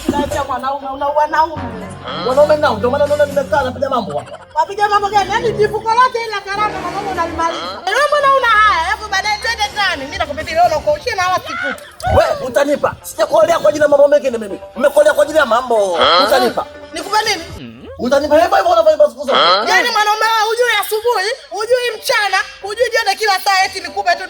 Unaacha mwanaume unaua naume. Mwanaume nao ndio maana unaona nimekaa napiga mambo hapa. Wapiga mambo gani? Yaani jifuko lote ile karanga mwanaume unalimaliza. Wewe mbona una haya? Alafu baadaye twende tani. Mimi nakupitia leo uko ushia na watu kitu. Wewe utanipa. Sijakuolea kwa ajili ya mambo mengine mimi. Nimekuolea kwa ajili ya mambo. Utanipa. Nikupe nini? Utanipa hivyo hivyo unafanya siku zote. Yaani mwanaume hujui asubuhi, hujui mchana, hujui jioni kila saa eti nikupe tu.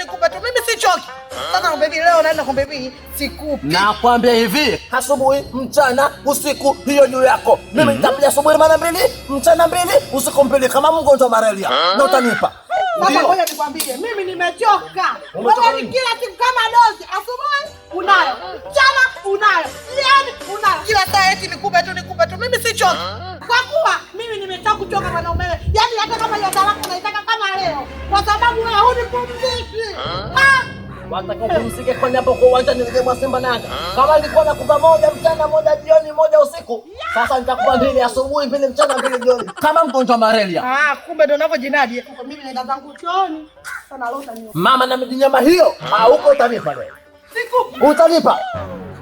Mimi sichoki. Sasa baby leo naenda kwa baby sikupi. Nakwambia hivi, asubuhi, mchana, usiku hiyo juu yako. Mimi nitapiga asubuhi mara 2, mchana 2, usiku 2 kama mgonjwa malaria. Na utanipa. Sasa ngoja nikwambie, mimi nimechoka. Wewe ni kila siku kama dozi. Asubuhi unayo, mchana unayo, jioni unayo. Kila saa eti nikupe tu. Mimi sichoki. Kwa kuwa mimi nimechoka kuchoka mwanaume. Yaani hata kama hiyo talaka naitaka kama leo. Kwa sababu wewe hunipumziki. Watakapumzike kwani hapo kwa uwanja nilimwa Simba na Yanga. Kama nilikuwa nakupa moja mchana, moja jioni, moja usiku. Sasa nitakupa 2 asubuhi, 2 mchana, 2 jioni. Kama mgonjwa malaria. Kumbe ndio unavyojinadi. Mimi naenda zangu chooni. Sana lota ni. Mama na mjinyama hiyo, huko utanipa leo. Siku utanipa.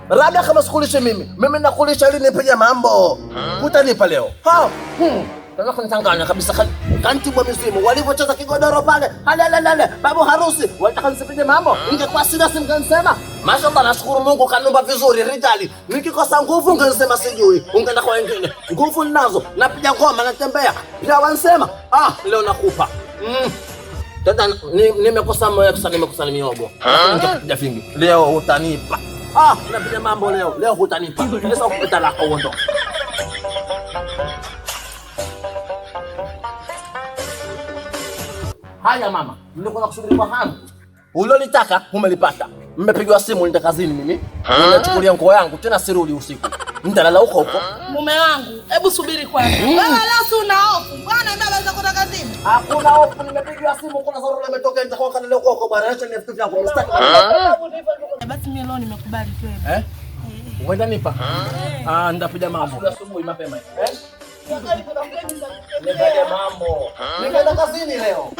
Labda kama sikulishe mimi nakulisha ili nipige mambo. Utanipa leo. Sasa kunitanganya kabisa kanti bwa misimu walivyocheza kigodoro pale. Halalala babu harusi wataka nisipige mambo. Ingekuwa sina simkanisema. Mashallah nashukuru Mungu kanumba vizuri rijali. Nikikosa nguvu ungesema sijui. Ungeenda kwa wengine. Nguvu ninazo. Napiga ngoma natembea. Pia wansema leo nakupa. Tata nimekosa moyo kusani miogo. Nitakupiga vingi. Leo utanipa. Napiga mambo leo. Leo utanipa. Sasa ukipita lako uondoke. Haya mama, nilikuwa nakusubiri kwa hamu. Ulilotaka umelipata. Mmepigwa simu nenda kazini mimi. Nimechukulia nguo yangu tena sirudi usiku. Nitalala huko. Mume wangu, hebu subiri kwanza. Wewe leo si una hofu. Bwana mimi naweza kwenda kazini. Hakuna hofu, nimepigwa simu kuna dharura imetoka nitakuwa kana leo huko bwana. Acha nifutie vyako. Basi mimi leo nimekubali kweli. Uenda nipa. Nitapiga mambo asubuhi mapema. Nipige mambo. Nikaenda kazini leo.